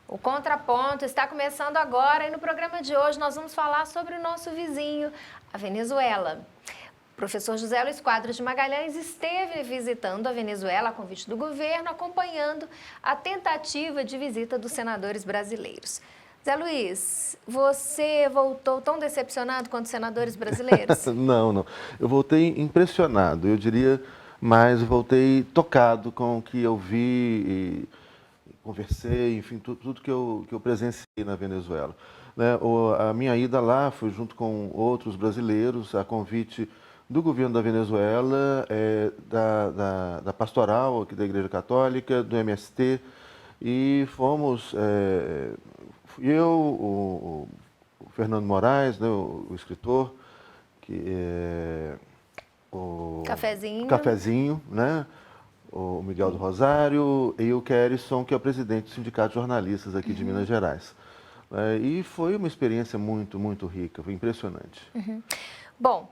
O Contraponto está começando agora e no programa de hoje nós vamos falar sobre o nosso vizinho, a Venezuela. O professor José Luiz Quadros de Magalhães esteve visitando a Venezuela a convite do governo, acompanhando a tentativa de visita dos senadores brasileiros. Zé Luiz, você voltou tão decepcionado quanto os senadores brasileiros? Não. Eu voltei impressionado, eu diria, mas voltei tocado com o que eu vi e conversei, enfim, tudo que eu presenciei na Venezuela. Né? A minha ida lá foi junto com outros brasileiros, a convite do governo da Venezuela, da Pastoral, aqui da Igreja Católica, do MST, e fomos, fui eu, o Fernando Moraes, né, o escritor, que é o Cafezinho, né? O Miguel do Rosário e o Kerrison, que é o presidente do Sindicato de Jornalistas aqui de Minas Gerais. E foi uma experiência muito rica, foi impressionante. Bom,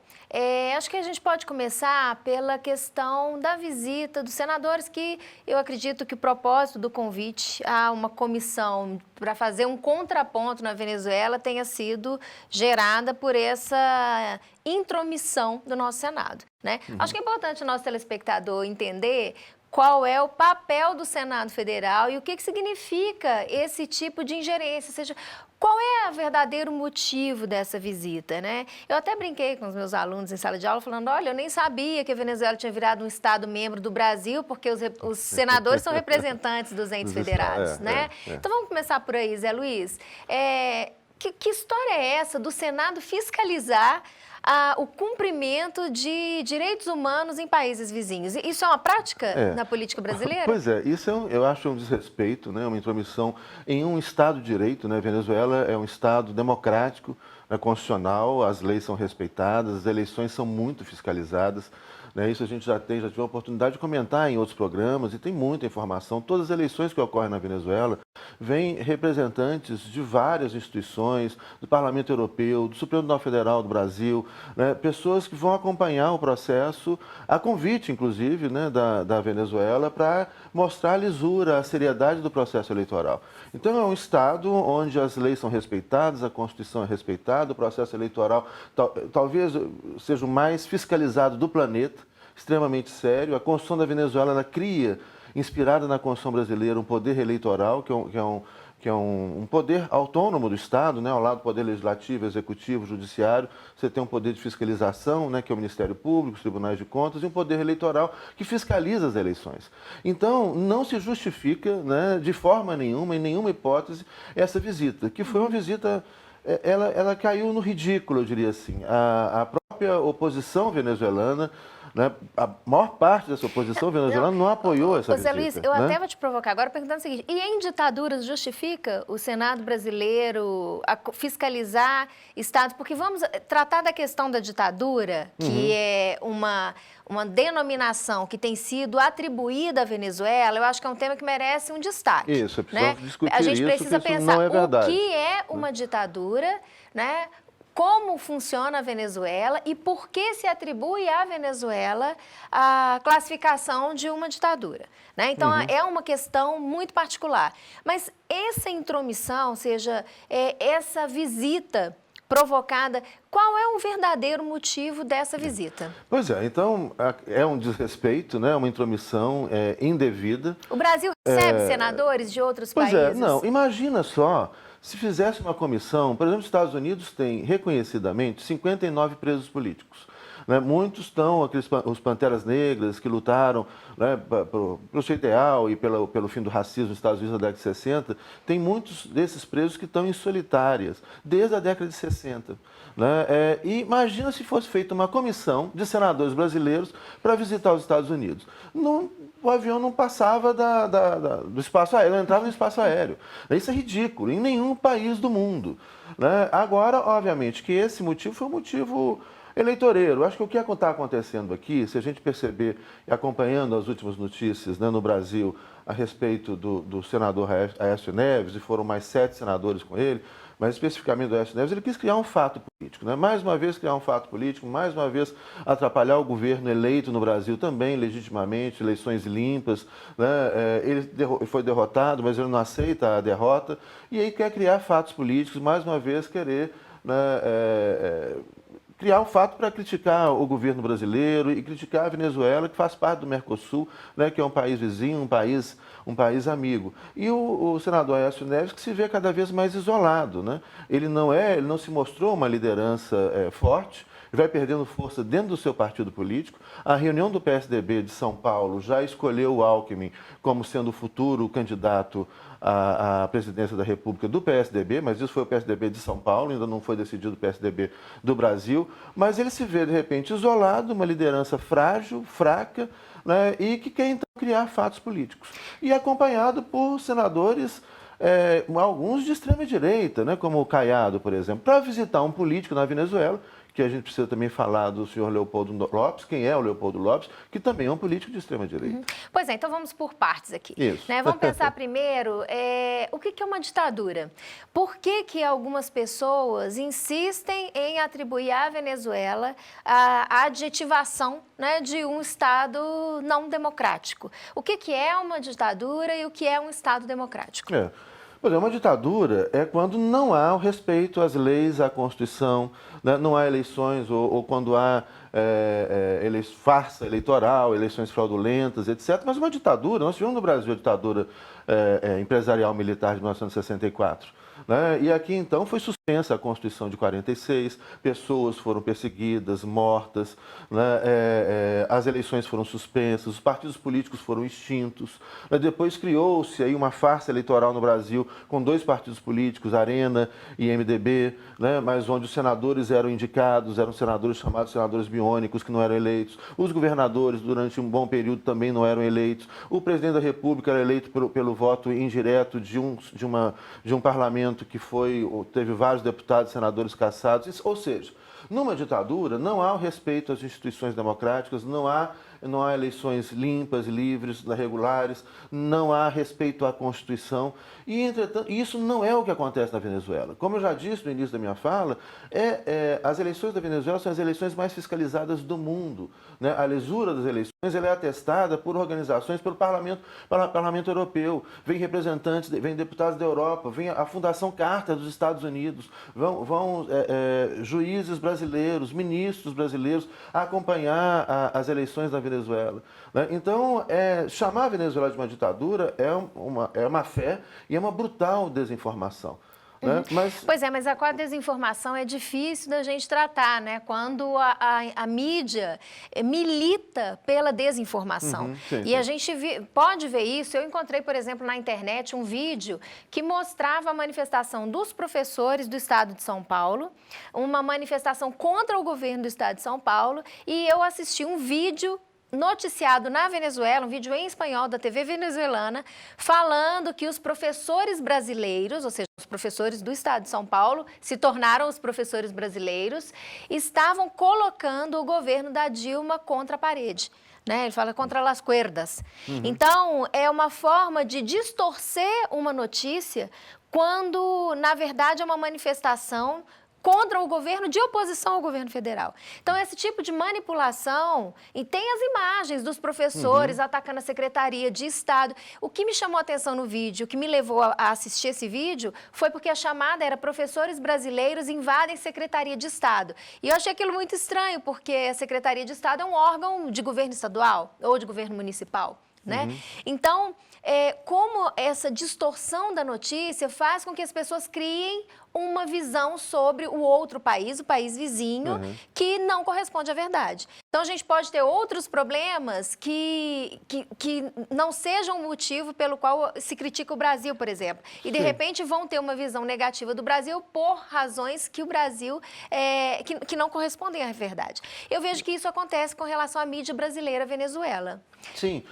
acho que a gente pode começar pela questão da visita dos senadores, que eu acredito que o propósito do convite a uma comissão para fazer um contraponto na Venezuela tenha sido gerada por essa intromissão do nosso Senado, né? Acho que é importante o nosso telespectador entender qual é o papel do Senado Federal e o que significa esse tipo de ingerência, ou seja, qual é o verdadeiro motivo dessa visita, né? Eu até brinquei com os meus alunos em sala de aula falando, olha, eu nem sabia que a Venezuela tinha virado um Estado membro do Brasil, porque os senadores são representantes dos entes federados, né? Então vamos começar por aí, Zé Luiz. Que história é essa do Senado fiscalizar o cumprimento de direitos humanos em países vizinhos? Isso é uma prática na política brasileira? Pois é, isso eu acho um desrespeito, né, uma intromissão em um Estado de Direito, né? Venezuela é um Estado democrático, constitucional, as leis são respeitadas, as eleições são muito fiscalizadas. Né? Isso a gente já tive a oportunidade de comentar em outros programas e tem muita informação. Todas as eleições que ocorrem na Venezuela vêm representantes de várias instituições, do Parlamento Europeu, do Supremo Tribunal Federal do Brasil, né? Pessoas que vão acompanhar o processo, a convite, inclusive, né, da Venezuela, para mostrar a lisura, a seriedade do processo eleitoral. Então, é um Estado onde as leis são respeitadas, a Constituição é respeitada, o processo eleitoral talvez seja o mais fiscalizado do planeta, extremamente sério. A Constituição da Venezuela ela cria, inspirada na Constituição brasileira, um poder eleitoral, que é um poder autônomo do Estado, né? Ao lado do poder legislativo, executivo, judiciário, você tem um poder de fiscalização, né? Que é o Ministério Público, os tribunais de contas, e um poder eleitoral que fiscaliza as eleições. Então, não se justifica, né, de forma nenhuma, em nenhuma hipótese, essa visita, que foi uma visita... Ela caiu no ridículo, eu diria assim. A própria oposição venezuelana, né, a maior parte dessa oposição venezuelana não apoiou essa visita. Zé Luiz, eu até vou te provocar agora perguntando o seguinte, e em ditaduras justifica o Senado brasileiro fiscalizar Estados? Porque vamos tratar da questão da ditadura, que é uma denominação que tem sido atribuída à Venezuela, eu acho que é um tema que merece um destaque. Isso, precisamos discutir isso. A gente precisa pensar não é verdade. O que é uma ditadura, né? Como funciona a Venezuela e por que se atribui à Venezuela a classificação de uma ditadura, né? Então, é uma questão muito particular. Mas essa intromissão, ou seja, essa visita provocada, qual é o verdadeiro motivo dessa visita? Pois é, então é um desrespeito, né? Uma intromissão indevida. O Brasil recebe senadores de outros países? Pois é, não, imagina só... Se fizesse uma comissão, por exemplo, os Estados Unidos têm reconhecidamente 59 presos políticos. Né? Muitos estão, os Panteras Negras, que lutaram, né, pelo seu ideal e pelo fim do racismo nos Estados Unidos na década de 60, tem muitos desses presos que estão em solitárias, desde a década de 60. Né? E imagina se fosse feita uma comissão de senadores brasileiros para visitar os Estados Unidos. O avião não passava do espaço aéreo, não entrava no espaço aéreo. Isso é ridículo, em nenhum país do mundo. Né? Agora, obviamente, que esse motivo foi um motivo eleitoreiro. Acho que o que está acontecendo aqui, se a gente perceber e acompanhando as últimas notícias, né, no Brasil a respeito do senador Aécio Neves, e foram mais 7 senadores com ele, mas especificamente do Aécio Neves, ele quis criar um fato político, né? Mais uma vez criar um fato político, mais uma vez atrapalhar o governo eleito no Brasil também, legitimamente, eleições limpas, né? Ele foi derrotado, mas ele não aceita a derrota, e aí quer criar fatos políticos, mais uma vez querer, né, criar um fato para criticar o governo brasileiro e criticar a Venezuela, que faz parte do Mercosul, né, que é um país vizinho, um país amigo. E o senador Aécio Neves, que se vê cada vez mais isolado, né? Ele não se mostrou uma liderança forte, vai perdendo força dentro do seu partido político. A reunião do PSDB de São Paulo já escolheu o Alckmin como sendo o futuro candidato à presidência da República do PSDB, mas isso foi o PSDB de São Paulo, ainda não foi decidido o PSDB do Brasil. Mas ele se vê, de repente, isolado, uma liderança frágil, fraca, né, e que quer, então, criar fatos políticos. E acompanhado por senadores, alguns de extrema-direita, né, como o Caiado, por exemplo, para visitar um político na Venezuela, que a gente precisa também falar do senhor Leopoldo Lopes, quem é o Leopoldo Lopes, que também é um político de extrema-direita. Pois é, então vamos por partes aqui. Isso. Né? Vamos pensar primeiro, o que é uma ditadura? Por que algumas pessoas insistem em atribuir à Venezuela a adjetivação, né, de um Estado não democrático? O que é uma ditadura e o que é um Estado democrático? Pois é, uma ditadura é quando não há o respeito às leis, à Constituição, né? Não há eleições ou quando há farsa eleitoral, eleições fraudulentas, etc. Mas uma ditadura, nós tivemos no Brasil a ditadura empresarial militar de 1964. Né? E aqui, então, foi suspensa a Constituição de 46, pessoas foram perseguidas, mortas, né? As eleições foram suspensas, os partidos políticos foram extintos. Né? Depois criou-se aí uma farsa eleitoral no Brasil com 2 partidos políticos, Arena e MDB, né? Mas onde os senadores eram indicados, eram senadores chamados senadores biônicos, que não eram eleitos. Os governadores, durante um bom período, também não eram eleitos. O presidente da República era eleito pelo voto indireto de um parlamento que teve vários deputados e senadores cassados. Ou seja, numa ditadura não há o respeito às instituições democráticas, não há eleições limpas, livres, regulares, não há respeito à Constituição. E, entretanto, isso não é o que acontece na Venezuela. Como eu já disse no início da minha fala, as eleições da Venezuela são as eleições mais fiscalizadas do mundo. Né? A lisura das eleições ela é atestada por organizações, pelo Parlamento Europeu, vem representantes, vem deputados da Europa, vem a Fundação Carter dos Estados Unidos, vão juízes brasileiros, ministros brasileiros acompanhar as eleições da Venezuela. Né? Então, chamar a Venezuela de uma ditadura é uma fé e é uma brutal desinformação. Né? Pois é, mas com a desinformação é difícil da gente tratar, né? Quando a mídia milita pela desinformação. Sim. A gente pode ver isso. Eu encontrei, por exemplo, na internet um vídeo que mostrava a manifestação dos professores do Estado de São Paulo, uma manifestação contra o governo do Estado de São Paulo, e eu assisti um vídeo noticiado na Venezuela, um vídeo em espanhol da TV venezuelana, falando que os professores brasileiros, ou seja, os professores do Estado de São Paulo, se tornaram os professores brasileiros, estavam colocando o governo da Dilma contra a parede. Né? Ele fala contra las cuerdas. Então, é uma forma de distorcer uma notícia quando, na verdade, é uma manifestação contra o governo, de oposição ao governo federal. Então, esse tipo de manipulação, e tem as imagens dos professores atacando a Secretaria de Estado. O que me chamou a atenção no vídeo, o que me levou a assistir esse vídeo, foi porque a chamada era professores brasileiros invadem Secretaria de Estado. E eu achei aquilo muito estranho, porque a Secretaria de Estado é um órgão de governo estadual ou de governo municipal. Né? Então, como essa distorção da notícia faz com que as pessoas criem uma visão sobre o outro país, o país vizinho, que não corresponde à verdade. Então, a gente pode ter outros problemas que não sejam o motivo pelo qual se critica o Brasil, por exemplo. E, de repente, vão ter uma visão negativa do Brasil por razões que o Brasil, que não correspondem à verdade. Eu vejo que isso acontece com relação à mídia brasileira Venezuela. Sim,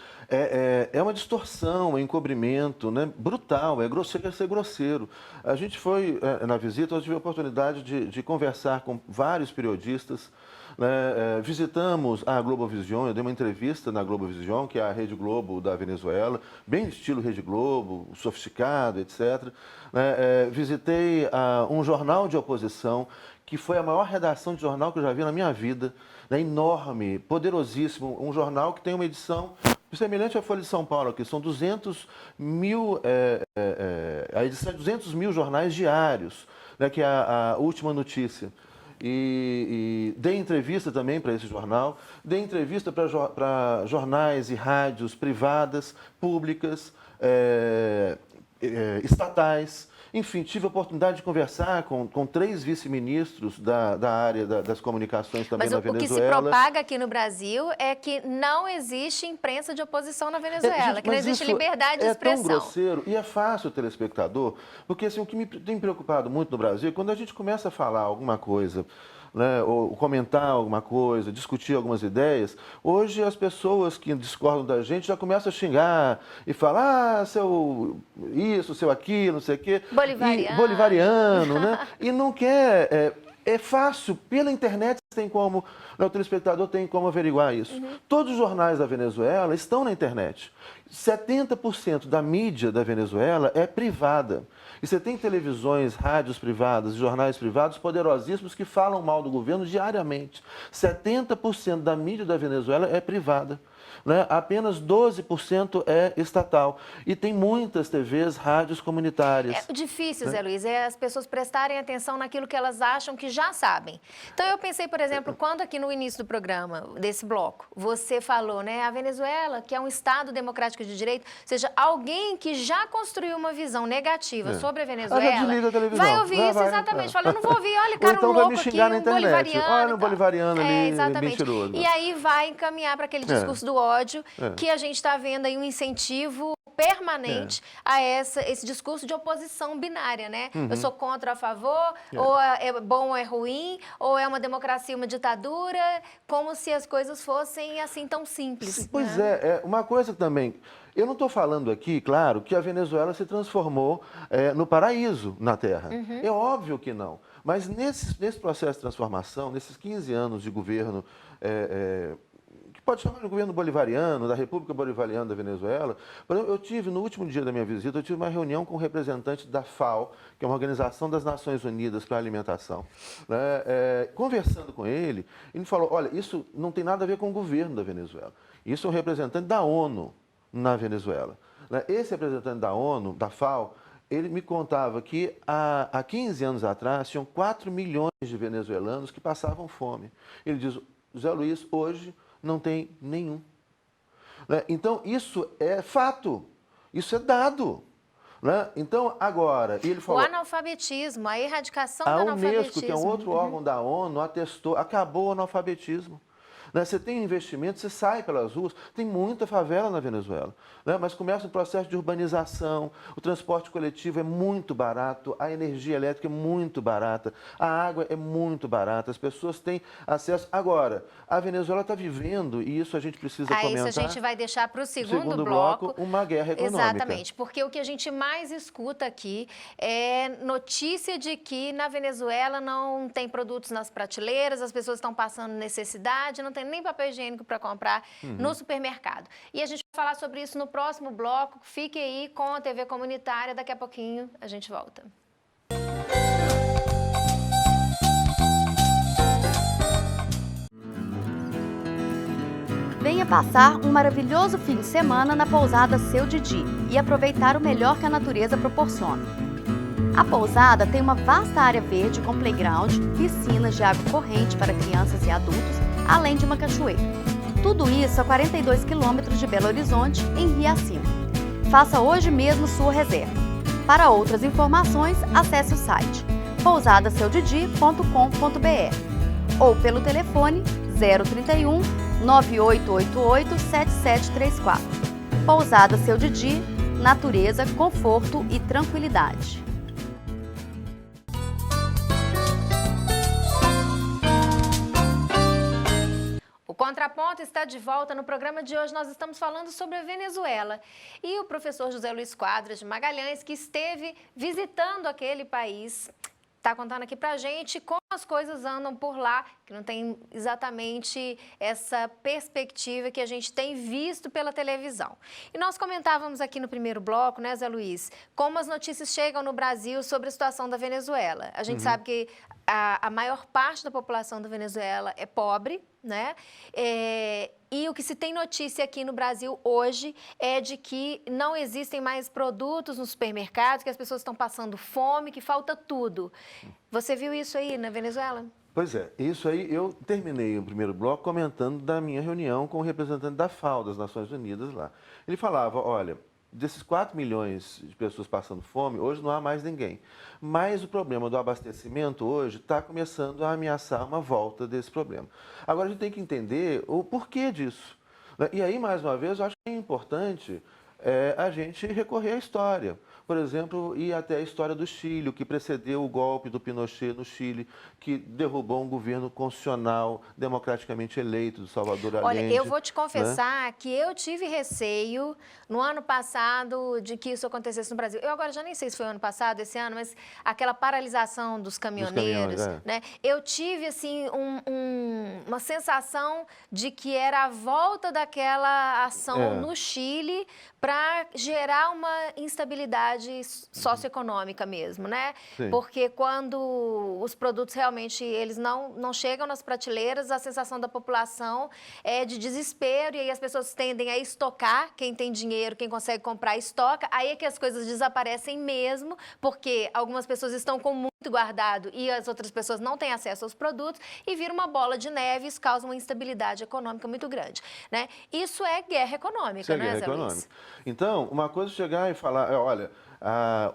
é uma distorção, é um encobrimento, né? Brutal, chega a ser grosseiro. A gente foi na visita, eu tive a oportunidade de conversar com vários periodistas, né? Visitamos a Globovision, eu dei uma entrevista na Globovision, que é a Rede Globo da Venezuela, bem estilo Rede Globo, sofisticado, etc. Né? Visitei um jornal de oposição, que foi a maior redação de jornal que eu já vi na minha vida, né? Enorme, poderosíssimo, um jornal que tem uma edição semelhante à Folha de São Paulo, que são 200 mil, a edição é 200 mil jornais diários, né? Que é a última notícia. E dei entrevista também para esse jornal, dei entrevista para jornais e rádios privadas, públicas, estatais. Enfim, tive a oportunidade de conversar com 3 vice-ministros da área das comunicações também na Venezuela. Mas o que se propaga aqui no Brasil é que não existe imprensa de oposição na Venezuela, que não existe liberdade de expressão. É tão grosseiro e é fácil o telespectador, porque assim, o que me tem preocupado muito no Brasil é quando a gente começa a falar alguma coisa, né, ou comentar alguma coisa, discutir algumas ideias, hoje as pessoas que discordam da gente já começam a xingar e falar, seu isso, seu aquilo, não sei o quê. Bolivariano, né? E não quer... É fácil, pela internet tem como, o telespectador tem como averiguar isso. Todos os jornais da Venezuela estão na internet. 70% da mídia da Venezuela é privada. E você tem televisões, rádios privadas, jornais privados poderosíssimos que falam mal do governo diariamente. 70% da mídia da Venezuela é privada. Né? Apenas 12% é estatal. E tem muitas TVs, rádios comunitárias. É difícil, Zé Luiz, é as pessoas prestarem atenção naquilo que elas acham que já sabem. Então, eu pensei, por exemplo, quando aqui no início do programa, desse bloco, você falou, né, a Venezuela, que é um Estado democrático de direito, ou seja, alguém que já construiu uma visão negativa sobre a Venezuela, vai ouvir isso, exatamente. Fala, eu não vou ouvir, olha, cara, então um louco vai me xingar aqui, na internet. bolivariano. Olha, um bolivariano ali, mentiroso. E aí vai encaminhar para aquele discurso do ódio, que a gente está vendo aí um incentivo permanente a esse discurso de oposição binária, né? Eu sou contra ou a favor, ou é bom ou é ruim, ou é uma democracia, uma ditadura, como se as coisas fossem assim tão simples. Sim, pois é, uma coisa também, eu não estou falando aqui, claro, que a Venezuela se transformou no paraíso na Terra. É óbvio que não. Mas nesse processo de transformação, nesses 15 anos de governo, pode chamar de governo bolivariano, da República Bolivariana da Venezuela. Por exemplo, eu tive, no último dia da minha visita, eu tive uma reunião com um representante da FAO, que é uma Organização das Nações Unidas para a Alimentação. Né? Conversando com ele, ele falou, olha, isso não tem nada a ver com o governo da Venezuela. Isso é um representante da ONU na Venezuela. Né? Esse representante da ONU, da FAO, ele me contava que há 15 anos atrás, tinham 4 milhões de venezuelanos que passavam fome. Ele diz, Zé Luiz, hoje não tem nenhum. Né? Então, isso é fato, isso é dado. Né? Então, agora, ele falou... O analfabetismo, a erradicação do analfabetismo. A Unesco, que é um outro órgão da ONU, atestou, acabou o analfabetismo. Né? Você tem investimento, você sai pelas ruas, tem muita favela na Venezuela, né? Mas começa um processo de urbanização, o transporte coletivo é muito barato, a energia elétrica é muito barata, a água é muito barata, as pessoas têm acesso. Agora, a Venezuela está vivendo, e isso a gente precisa comentar... Isso a gente vai deixar para o segundo bloco, uma guerra econômica. Exatamente, porque o que a gente mais escuta aqui é notícia de que na Venezuela não tem produtos nas prateleiras, as pessoas estão passando necessidade, não tem nem papel higiênico para comprar no supermercado. E a gente vai falar sobre isso no próximo bloco. Fique aí com a TV Comunitária. Daqui a pouquinho a gente volta. Venha passar um maravilhoso fim de semana na pousada Seu Didi e aproveitar o melhor que a natureza proporciona. A pousada tem uma vasta área verde com playground, piscinas de água corrente para crianças e adultos, além de uma cachoeira. Tudo isso a 42 quilômetros de Belo Horizonte, em Riacima. Faça hoje mesmo sua reserva. Para outras informações, acesse o site pousadaseuDidi.com.br ou pelo telefone 031 9888 7734. Pousada Seu Didi, natureza, conforto e tranquilidade. O Contraponto está de volta. No programa de hoje nós estamos falando sobre a Venezuela. E o professor José Luiz Quadras de Magalhães, que esteve visitando aquele país, está contando aqui para a gente como as coisas andam por lá, que não tem exatamente essa perspectiva que a gente tem visto pela televisão. E nós comentávamos aqui no primeiro bloco, né, Zé Luiz, como as notícias chegam no Brasil sobre a situação da Venezuela. A gente sabe que a maior parte da população da Venezuela é pobre, né? E o que se tem notícia aqui no Brasil hoje é de que não existem mais produtos nos supermercados, que as pessoas estão passando fome, que falta tudo. Você viu isso aí na Venezuela? Pois é, isso aí eu terminei o primeiro bloco comentando da minha reunião com o representante da FAO, das Nações Unidas lá. Ele falava, olha, desses 4 milhões de pessoas passando fome, hoje não há mais ninguém. Mas o problema do abastecimento hoje está começando a ameaçar uma volta desse problema. Agora a gente tem que entender o porquê disso. E aí, mais uma vez, eu acho que é importante a gente recorrer à história. Por exemplo, ir até a história do Chile, o que precedeu o golpe do Pinochet no Chile, que derrubou um governo constitucional, democraticamente eleito, do Salvador Allende. Olha, eu vou te confessar, né, que eu tive receio no ano passado de que isso acontecesse no Brasil. Eu agora já nem sei se foi ano passado, esse ano, mas aquela paralisação dos caminhoneiros, né? Eu tive, assim, uma sensação de que era a volta daquela ação no Chile para gerar uma instabilidade socioeconômica mesmo, né? Sim. Porque quando os produtos realmente eles não chegam nas prateleiras, a sensação da população é de desespero e aí as pessoas tendem a estocar, quem tem dinheiro, quem consegue comprar, estoca, aí é que as coisas desaparecem mesmo, porque algumas pessoas estão com muito guardado e as outras pessoas não têm acesso aos produtos e vira uma bola de neve e isso causa uma instabilidade econômica muito grande, né? Isso é guerra econômica, né, Zé Luiz? Então, uma coisa é chegar e falar, olha,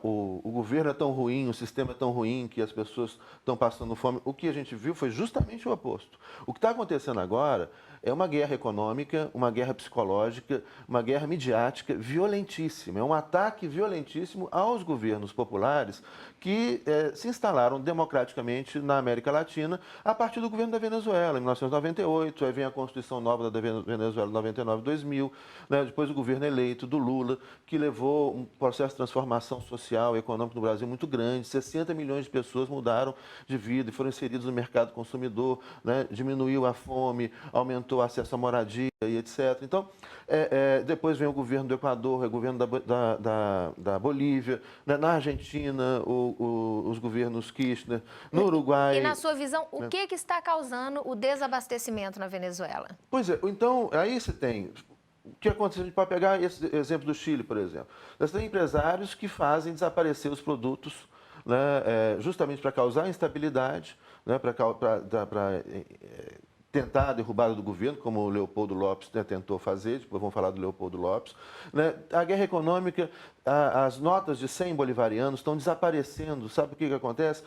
o governo é tão ruim, o sistema é tão ruim que as pessoas estão passando fome. O que a gente viu foi justamente o oposto. O que está acontecendo agora é uma guerra econômica, uma guerra psicológica, uma guerra midiática violentíssima. É um ataque violentíssimo aos governos populares que se instalaram democraticamente na América Latina a partir do governo da Venezuela, em 1998. Aí vem a Constituição nova da Venezuela, 99-2000. Né? Depois o governo eleito do Lula, que levou um processo de transformação social e econômica no Brasil muito grande. 60 milhões de pessoas mudaram de vida e foram inseridos no mercado consumidor, né? Diminuiu a fome, aumentou o acesso à moradia e etc. Então, depois vem o governo do Equador, o governo da Bolívia, né? Na Argentina, os governos Kirchner, no Uruguai. E na sua visão, o que está causando o desabastecimento na Venezuela? Pois é, então, aí você tem... O que aconteceu? A gente pode pegar esse exemplo do Chile, por exemplo. Nós temos empresários que fazem desaparecer os produtos, né, justamente para causar instabilidade, né, para tentar a derrubada do governo, como o Leopoldo Lopes, né, tentou fazer, depois vamos falar do Leopoldo Lopes. Né? A guerra econômica, as notas de 100 bolivarianos estão desaparecendo. Sabe o que acontece?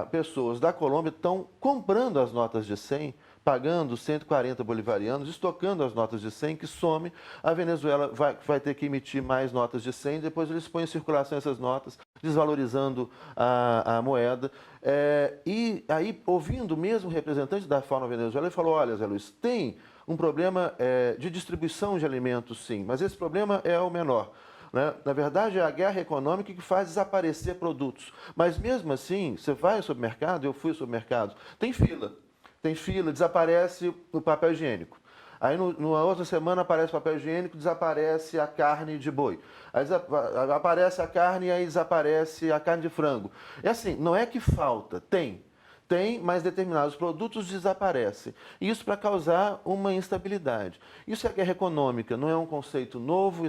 Pessoas da Colômbia estão comprando as notas de 100, pagando 140 bolivarianos, estocando as notas de 100, que some. A Venezuela vai ter que emitir mais notas de 100, depois eles põem em circulação essas notas, desvalorizando a moeda. E aí, ouvindo o mesmo representante da FAO na Venezuela, ele falou, olha, Zé Luiz, tem um problema de distribuição de alimentos, sim, mas esse problema é o menor. Né? Na verdade, é a guerra econômica que faz desaparecer produtos. Mas mesmo assim, você vai ao supermercado, eu fui ao supermercado, tem fila. Tem fila, desaparece o papel higiênico. Aí, numa outra semana, aparece o papel higiênico, desaparece a carne de boi. Aí aparece a carne e aí desaparece a carne de frango. É assim, não é que falta, tem, mas determinados produtos desaparecem. Isso para causar uma instabilidade. Isso é guerra econômica, não é um conceito novo,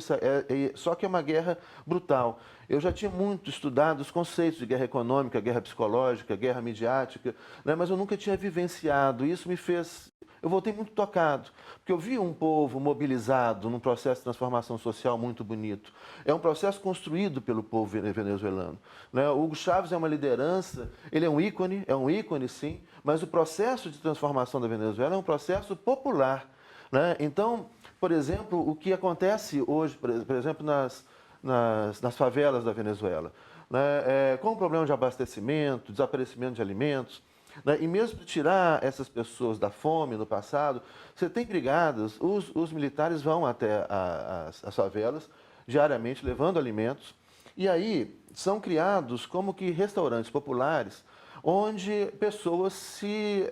só que é uma guerra brutal. Eu já tinha muito estudado os conceitos de guerra econômica, guerra psicológica, guerra midiática, né? Mas eu nunca tinha vivenciado. Isso me fez... Eu voltei muito tocado, porque eu vi um povo mobilizado num processo de transformação social muito bonito. É um processo construído pelo povo venezuelano. Né? O Hugo Chávez é uma liderança, ele é um ícone sim, mas o processo de transformação da Venezuela é um processo popular. Né? Então, por exemplo, o que acontece hoje, por exemplo, nas favelas da Venezuela, né? Com o problema de abastecimento, desaparecimento de alimentos, né? E mesmo para tirar essas pessoas da fome no passado, você tem brigadas, os militares vão até as favelas diariamente levando alimentos E aí são criados como que restaurantes populares, onde pessoas se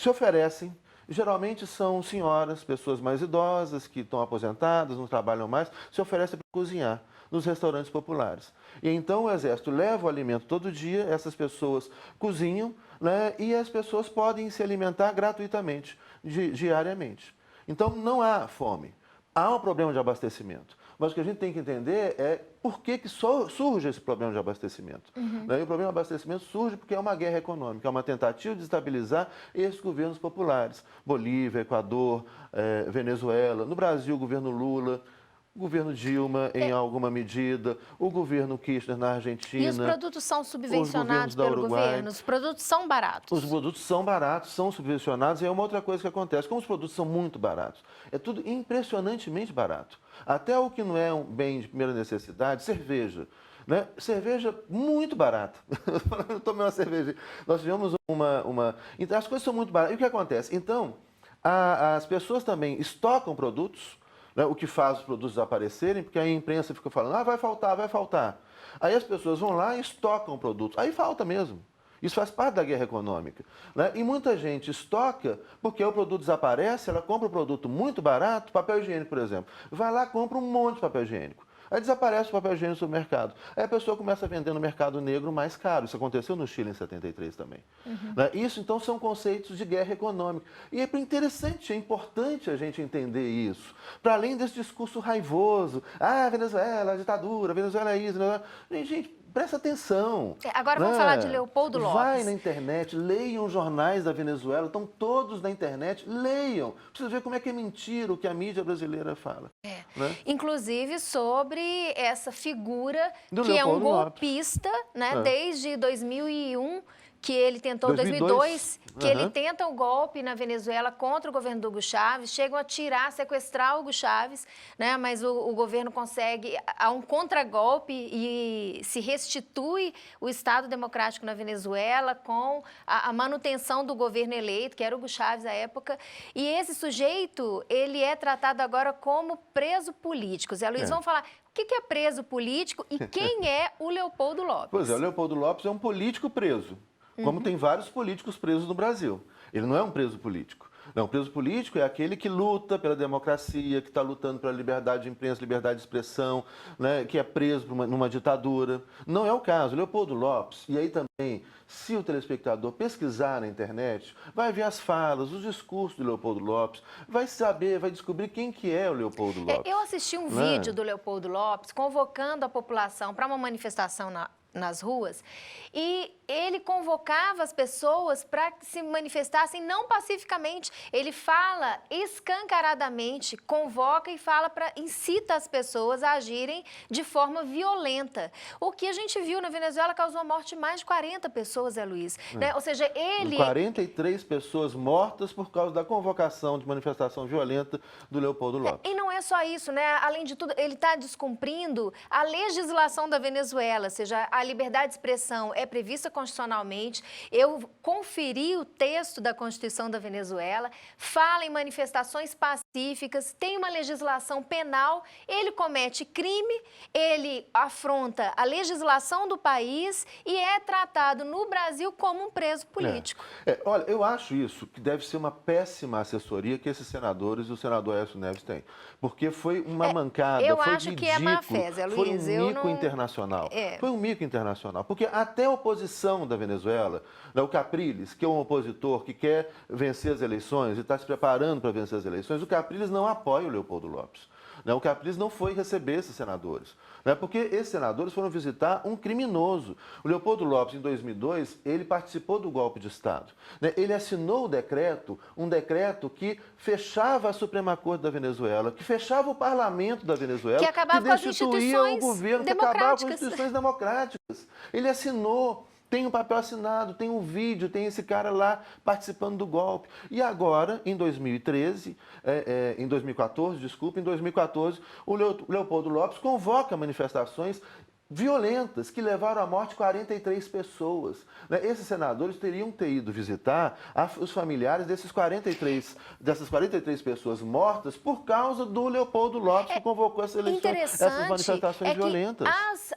oferecem. Geralmente são senhoras, pessoas mais idosas, que estão aposentadas, não trabalham mais, se oferecem para cozinhar nos restaurantes populares. E então o Exército leva o alimento todo dia, essas pessoas cozinham, né, e as pessoas podem se alimentar gratuitamente, diariamente. Então não há fome, há um problema de abastecimento. Mas o que a gente tem que entender é por que surge esse problema de abastecimento. E o problema de abastecimento surge porque é uma guerra econômica, é uma tentativa de estabilizar esses governos populares. Bolívia, Equador, Venezuela, no Brasil, o governo Lula, o governo Dilma, em alguma medida, o governo Kirchner na Argentina. E os produtos são subvencionados pelo governo? Os produtos são baratos? Os produtos são baratos, são subvencionados, e é uma outra coisa que acontece. Como os produtos são muito baratos, é tudo impressionantemente barato. Até o que não é um bem de primeira necessidade, cerveja. Né? Cerveja muito barata. Eu tomei uma cerveja. Nós tivemos Então, as coisas são muito baratas. E o que acontece? Então, as pessoas também estocam produtos, né, o que faz os produtos desaparecerem, porque a imprensa fica falando, vai faltar, vai faltar. Aí as pessoas vão lá e estocam o produto. Aí falta mesmo. Isso faz parte da guerra econômica. Né? E muita gente estoca porque o produto desaparece, ela compra um produto muito barato, papel higiênico, por exemplo. Vai lá e compra um monte de papel higiênico. Aí desaparece o papel higiênico no supermercado. Aí a pessoa começa a vender no mercado negro mais caro. Isso aconteceu no Chile em 73 também. Né? Isso, então, são conceitos de guerra econômica. E é interessante, é importante a gente entender isso. Para além desse discurso raivoso, Venezuela, ditadura, Venezuela é isso, Venezuela... Gente, presta atenção. Agora vamos falar de Leopoldo Lopes. Vai na internet, leiam os jornais da Venezuela, estão todos na internet, leiam. Precisa ver como é que é mentira o que a mídia brasileira fala. Né? Inclusive sobre essa figura que Leopoldo é um Lopes. golpista, né, desde 2001, que ele tentou, 2002, que ele tenta o golpe na Venezuela contra o governo do Hugo Chávez, chegam a tirar, sequestrar o Hugo Chávez, né, mas o governo consegue, há um contragolpe e se restitui o Estado Democrático na Venezuela com a manutenção do governo eleito, que era o Hugo Chávez à época, e esse sujeito, ele é tratado agora como preso político. Zé Luiz, vamos falar... O que é preso político e quem é o Leopoldo Lopes? Pois é, o Leopoldo Lopes é um político preso, como tem vários políticos presos no Brasil. Ele não é um preso político. Não, o preso político é aquele que luta pela democracia, que está lutando pela liberdade de imprensa, liberdade de expressão, né, que é preso numa ditadura. Não é o caso. Leopoldo Lopes, e aí também, se o telespectador pesquisar na internet, vai ver as falas, os discursos do Leopoldo Lopes, vai saber, vai descobrir quem que é o Leopoldo Lopes. Eu assisti um vídeo do Leopoldo Lopes convocando a população para uma manifestação nas ruas, e ele convocava as pessoas para que se manifestassem não pacificamente. Ele fala escancaradamente, convoca e incita as pessoas a agirem de forma violenta. O que a gente viu na Venezuela causou a morte de mais de 40 pessoas, Zé Luiz. Né? Ou seja, 43 pessoas mortas por causa da convocação de manifestação violenta do Leopoldo Lopes. E não é só isso, né? Além de tudo, ele está descumprindo a legislação da Venezuela, ou seja, a liberdade de expressão é prevista constitucionalmente. Eu conferi o texto da Constituição da Venezuela, fala em manifestações pacíficas, tem uma legislação penal, ele comete crime, ele afronta a legislação do país e é tratado no Brasil como um preso político. Olha, eu acho isso que deve ser uma péssima assessoria que esses senadores e o senador Aécio Neves têm. Porque foi uma mancada, eu foi acho ridículo, que é má fé, Zé Luiz. foi um mico internacional. Foi um mico internacional, porque até a oposição da Venezuela, né, o Capriles, que é um opositor que quer vencer as eleições e está se preparando para vencer as eleições, o Capriles não apoia o Leopoldo Lopes. O Capriles não foi receber esses senadores, né, porque esses senadores foram visitar um criminoso. O Leopoldo Lopes, em 2002, ele participou do golpe de Estado. Né, ele assinou o decreto, um decreto que fechava a Suprema Corte da Venezuela, que fechava o parlamento da Venezuela, que acabava com as destituía o governo, que acabava com as democráticas. instituições democráticas. Ele assinou. Tem um papel assinado, tem um vídeo, tem esse cara lá participando do golpe. E agora, em 2014, o Leopoldo Lopes convoca manifestações violentas que levaram à morte 43 pessoas. Né? Esses senadores teriam que ter ido visitar os familiares dessas 43 pessoas mortas por causa do Leopoldo Lopes, que convocou essas manifestações violentas.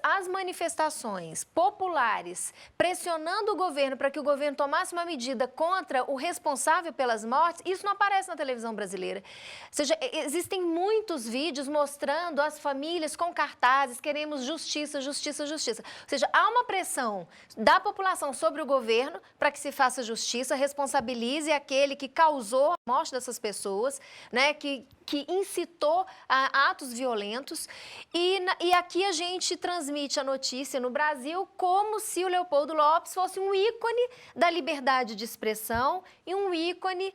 As manifestações populares pressionando o governo para que o governo tomasse uma medida contra o responsável pelas mortes, isso não aparece na televisão brasileira. Ou seja, existem muitos vídeos mostrando as famílias com cartazes, queremos justiça, justiça, justiça. Ou seja, há uma pressão da população sobre o governo para que se faça justiça, responsabilize aquele que causou a morte dessas pessoas, né, que incitou a atos violentos. E aqui a gente transmite a notícia no Brasil como se o Leopoldo Lopes fosse um ícone da liberdade de expressão e um ícone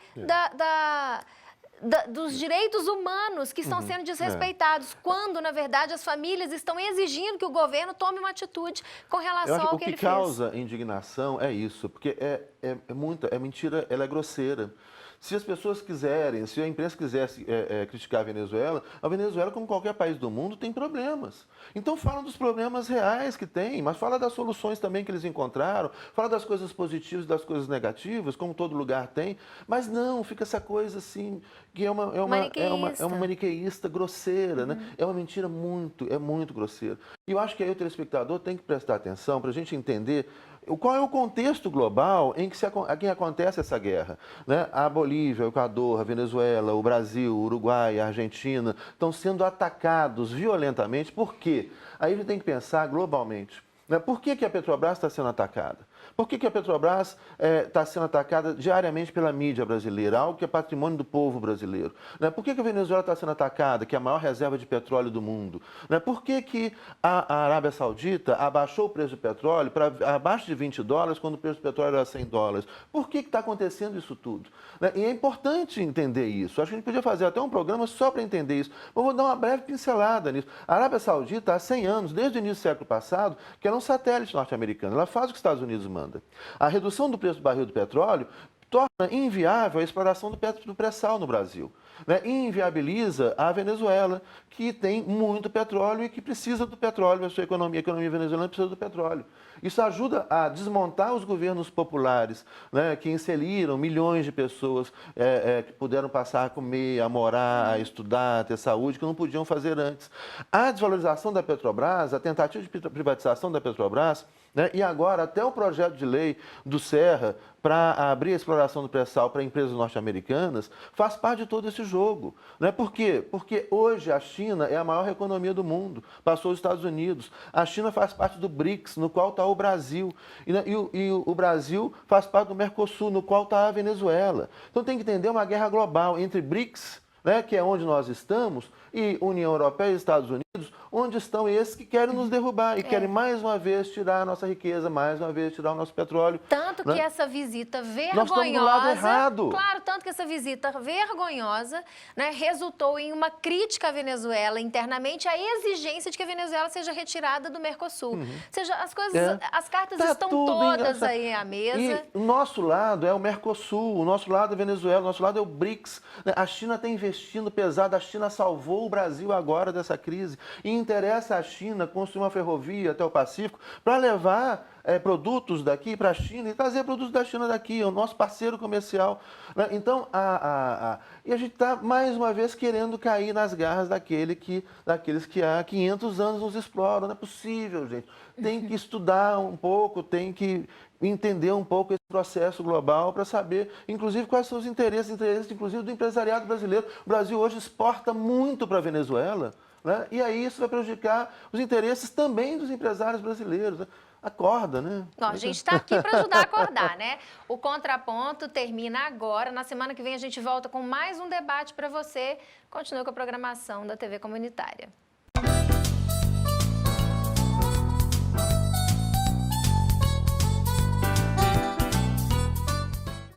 dos direitos humanos que estão sendo desrespeitados, quando, na verdade, as famílias estão exigindo que o governo tome uma atitude com relação ao que ele fez. O que causa indignação é isso, porque é mentira, ela é grosseira. Se as pessoas quiserem, se a imprensa quisesse criticar a Venezuela, como qualquer país do mundo, tem problemas. Então fala dos problemas reais que tem, mas fala das soluções também que eles encontraram, fala das coisas positivas e das coisas negativas, como todo lugar tem, mas não, fica essa coisa assim, que é uma maniqueísta grosseira, né? É uma mentira muito grosseira. E eu acho que aí o telespectador tem que prestar atenção para a gente entender qual é o contexto global em que acontece essa guerra. Né? A Bolívia, o Equador, a Venezuela, o Brasil, o Uruguai, a Argentina estão sendo atacados violentamente. Por quê? Aí a gente tem que pensar globalmente. Né? Por que a Petrobras está sendo atacada? Por que a Petrobras está sendo atacada diariamente pela mídia brasileira, algo que é patrimônio do povo brasileiro? Né? Por que a Venezuela está sendo atacada, que é a maior reserva de petróleo do mundo? Né? Por que a Arábia Saudita abaixou o preço do petróleo para abaixo de $20, quando o preço do petróleo era $100? Por que está acontecendo isso tudo? Né? E é importante entender isso. Acho que a gente podia fazer até um programa só para entender isso. Eu vou dar uma breve pincelada nisso. A Arábia Saudita, há 100 anos, desde o início do século passado, que era um satélite norte-americano. Ela faz o que os Estados Unidos mandam. A redução do preço do barril do petróleo torna inviável a exploração do pré-sal no Brasil. Né? E inviabiliza a Venezuela, que tem muito petróleo e que precisa do petróleo. A economia venezuelana precisa do petróleo. Isso ajuda a desmontar os governos populares, né, que inseriram milhões de pessoas que puderam passar a comer, a morar, a estudar, a ter saúde, que não podiam fazer antes. A desvalorização da Petrobras, a tentativa de privatização da Petrobras, né, e agora até o projeto de lei do Serra para abrir a exploração do pré-sal para empresas norte-americanas, faz parte de todo esse jogo. Né? Por quê? Porque hoje a China é a maior economia do mundo, passou os Estados Unidos. A China faz parte do BRICS, no qual está o Brasil. E o Brasil faz parte do Mercosul, no qual está a Venezuela. Então tem que entender uma guerra global entre BRICS, né, que é onde nós estamos, e União Europeia e Estados Unidos, onde estão esses que querem nos derrubar e querem mais uma vez tirar a nossa riqueza, mais uma vez tirar o nosso petróleo. Tanto que essa visita vergonhosa... Nós estamos do lado errado. Claro, tanto que essa visita vergonhosa, né, resultou em uma crítica à Venezuela internamente, a exigência de que a Venezuela seja retirada do Mercosul. Ou seja, as coisas, as cartas estão todas aí à mesa. E o nosso lado é o Mercosul, o nosso lado é a Venezuela, o nosso lado é o BRICS. A China está investindo pesado, a China salvou o Brasil agora dessa crise. E interessa à China construir uma ferrovia até o Pacífico para levar produtos daqui para a China e trazer produtos da China daqui, é o nosso parceiro comercial. Né? Então, e a gente está, mais uma vez, querendo cair nas garras daqueles que há 500 anos nos exploram. Não é possível, gente. Tem que estudar um pouco, tem que entender um pouco esse processo global para saber, inclusive, quais são os interesses, inclusive, do empresariado brasileiro. O Brasil hoje exporta muito para a Venezuela, né? E aí isso vai prejudicar os interesses também dos empresários brasileiros. Né? Acorda, né? Não, a gente está aqui para ajudar a acordar, né? O Contraponto termina agora. Na semana que vem a gente volta com mais um debate para você. Continue com a programação da TV Comunitária.